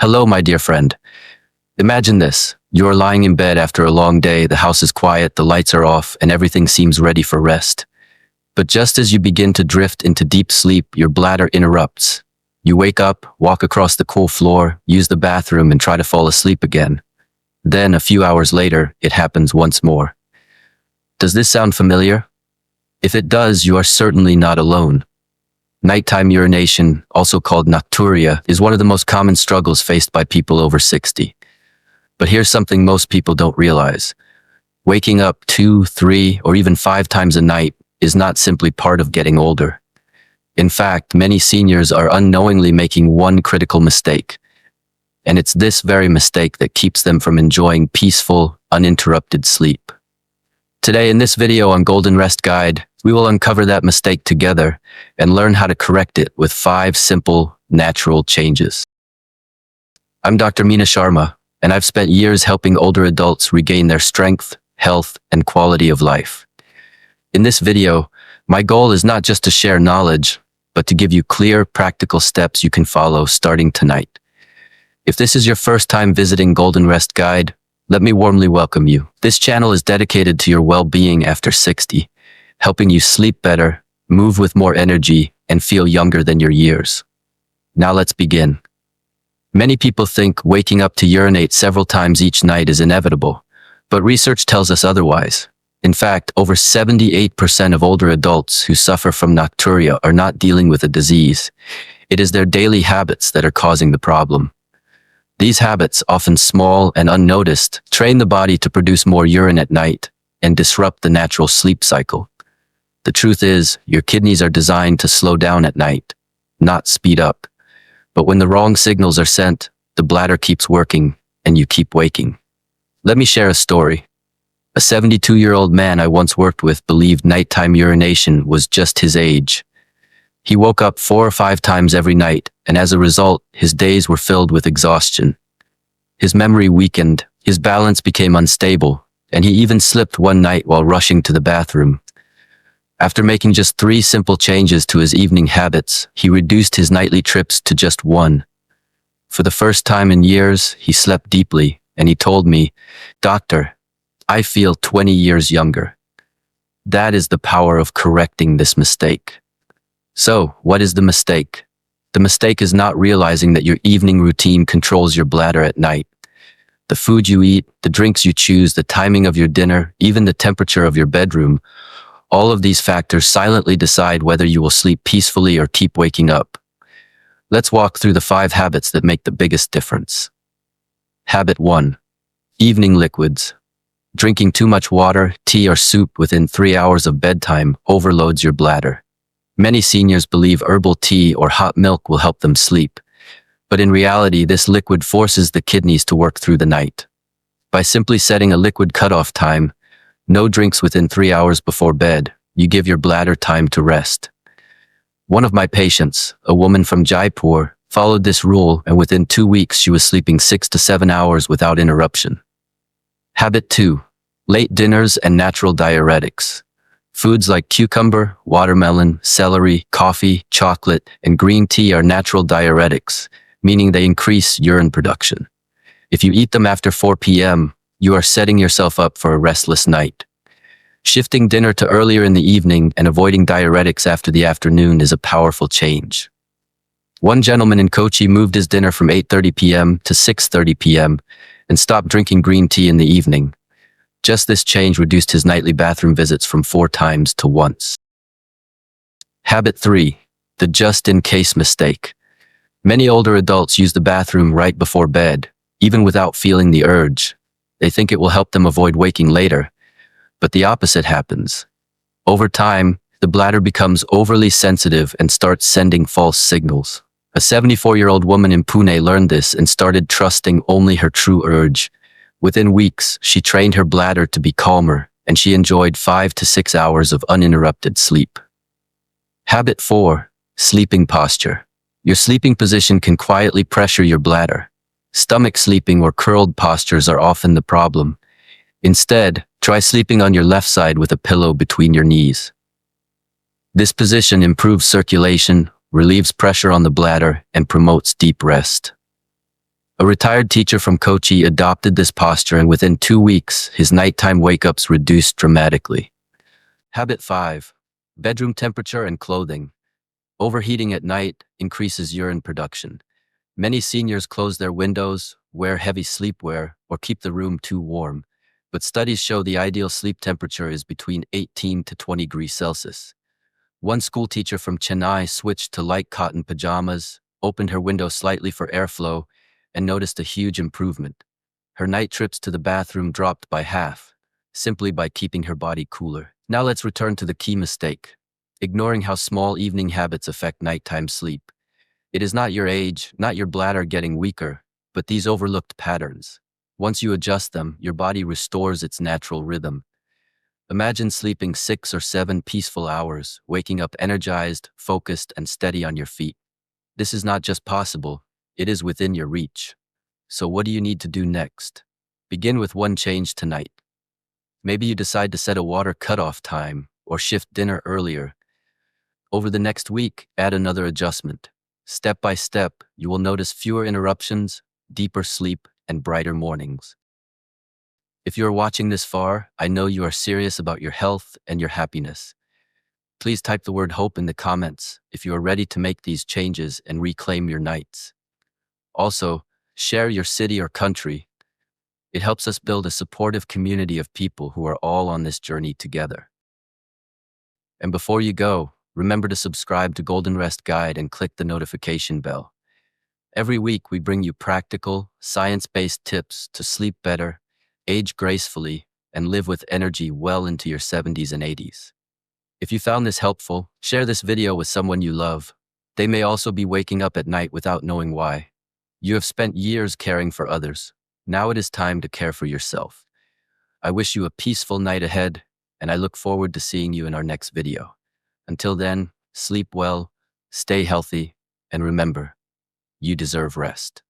Hello, my dear friend. Imagine this. You're lying in bed after a long day, the house is quiet, the lights are off, and everything seems ready for rest. But just as you begin to drift into deep sleep, your bladder interrupts. You wake up, walk across the cool floor, use the bathroom, and try to fall asleep again. Then, a few hours later, it happens once more. Does this sound familiar? If it does, you are certainly not alone. Nighttime urination, also called nocturia, is one of the most common struggles faced by people over 60. But here's something most people don't realize. Waking up 2, 3, or even 5 times a night is not simply part of getting older. In fact, many seniors are unknowingly making one critical mistake. And it's this very mistake that keeps them from enjoying peaceful, uninterrupted sleep. Today in this video on Golden Rest Guide, we will uncover that mistake together and learn how to correct it with 5 simple, natural changes. I'm Dr. Meena Sharma, and I've spent years helping older adults regain their strength, health, and quality of life. In this video, my goal is not just to share knowledge, but to give you clear, practical steps you can follow starting tonight. If this is your first time visiting Golden Rest Guide, let me warmly welcome you. This channel is dedicated to your well-being after 60, helping you sleep better, move with more energy, and feel younger than your years. Now let's begin. Many people think waking up to urinate several times each night is inevitable, but research tells us otherwise. In fact, over 78% of older adults who suffer from nocturia are not dealing with a disease. It is their daily habits that are causing the problem. These habits, often small and unnoticed, train the body to produce more urine at night and disrupt the natural sleep cycle. The truth is, your kidneys are designed to slow down at night, not speed up. But when the wrong signals are sent, the bladder keeps working and you keep waking. Let me share a story. A 72-year-old man I once worked with believed nighttime urination was just his age. He woke up 4 or 5 times every night, and as a result, his days were filled with exhaustion. His memory weakened, his balance became unstable, and he even slipped one night while rushing to the bathroom. After making just 3 simple changes to his evening habits, he reduced his nightly trips to just 1. For the first time in years, he slept deeply, and he told me, "Doctor, I feel 20 years younger." That is the power of correcting this mistake. So, what is the mistake? The mistake is not realizing that your evening routine controls your bladder at night. The food you eat, the drinks you choose, the timing of your dinner, even the temperature of your bedroom, all of these factors silently decide whether you will sleep peacefully or keep waking up. Let's walk through the 5 habits that make the biggest difference. Habit 1. Evening liquids. Drinking too much water, tea, or soup within 3 hours of bedtime overloads your bladder. Many seniors believe herbal tea or hot milk will help them sleep. But in reality, this liquid forces the kidneys to work through the night. By simply setting a liquid cutoff time, no drinks within 3 hours before bed, you give your bladder time to rest. One of my patients, a woman from Jaipur, followed this rule, and within 2 weeks she was sleeping 6 to 7 hours without interruption. Habit 2. Late dinners and natural diuretics. Foods like cucumber, watermelon, celery, coffee, chocolate, and green tea are natural diuretics, meaning they increase urine production. If you eat them after 4 p.m., you are setting yourself up for a restless night. Shifting dinner to earlier in the evening and avoiding diuretics after the afternoon is a powerful change. One gentleman in Kochi moved his dinner from 8:30 p.m. to 6:30 p.m. and stopped drinking green tea in the evening. Just this change reduced his nightly bathroom visits from 4 times to once. Habit 3. The just-in-case mistake. Many older adults use the bathroom right before bed, even without feeling the urge. They think it will help them avoid waking later. But the opposite happens. Over time, the bladder becomes overly sensitive and starts sending false signals. A 74-year-old woman in Pune learned this and started trusting only her true urge. Within weeks, she trained her bladder to be calmer, and she enjoyed 5 to 6 hours of uninterrupted sleep. Habit 4. Sleeping posture. Your sleeping position can quietly pressure your bladder. Stomach sleeping or curled postures are often the problem. Instead, try sleeping on your left side with a pillow between your knees. This position improves circulation, relieves pressure on the bladder, and promotes deep rest. A retired teacher from Kochi adopted this posture, and within 2 weeks, his nighttime wake-ups reduced dramatically. Habit 5. Bedroom temperature and clothing. Overheating at night increases urine production. Many seniors close their windows, wear heavy sleepwear, or keep the room too warm. But studies show the ideal sleep temperature is between 18 to 20 degrees Celsius. One school teacher from Chennai switched to light cotton pajamas, opened her window slightly for airflow, and noticed a huge improvement. Her night trips to the bathroom dropped by half, simply by keeping her body cooler. Now let's return to the key mistake: ignoring how small evening habits affect nighttime sleep. It is not your age, not your bladder getting weaker, but these overlooked patterns. Once you adjust them, your body restores its natural rhythm. Imagine sleeping 6 or 7 peaceful hours, waking up energized, focused, and steady on your feet. This is not just possible, it is within your reach. So what do you need to do next? Begin with one change tonight. Maybe you decide to set a water cutoff time or shift dinner earlier. Over the next week, add another adjustment. Step by step, you will notice fewer interruptions, deeper sleep, and brighter mornings. If you are watching this far, I know you are serious about your health and your happiness. Please type the word hope in the comments if you are ready to make these changes and reclaim your nights. Also, share your city or country. It helps us build a supportive community of people who are all on this journey together. And before you go, remember to subscribe to Golden Rest Guide and click the notification bell. Every week, we bring you practical, science-based tips to sleep better, age gracefully, and live with energy well into your 70s and 80s. If you found this helpful, share this video with someone you love. They may also be waking up at night without knowing why. You have spent years caring for others. Now it is time to care for yourself. I wish you a peaceful night ahead, and I look forward to seeing you in our next video. Until then, sleep well, stay healthy, and remember, you deserve rest.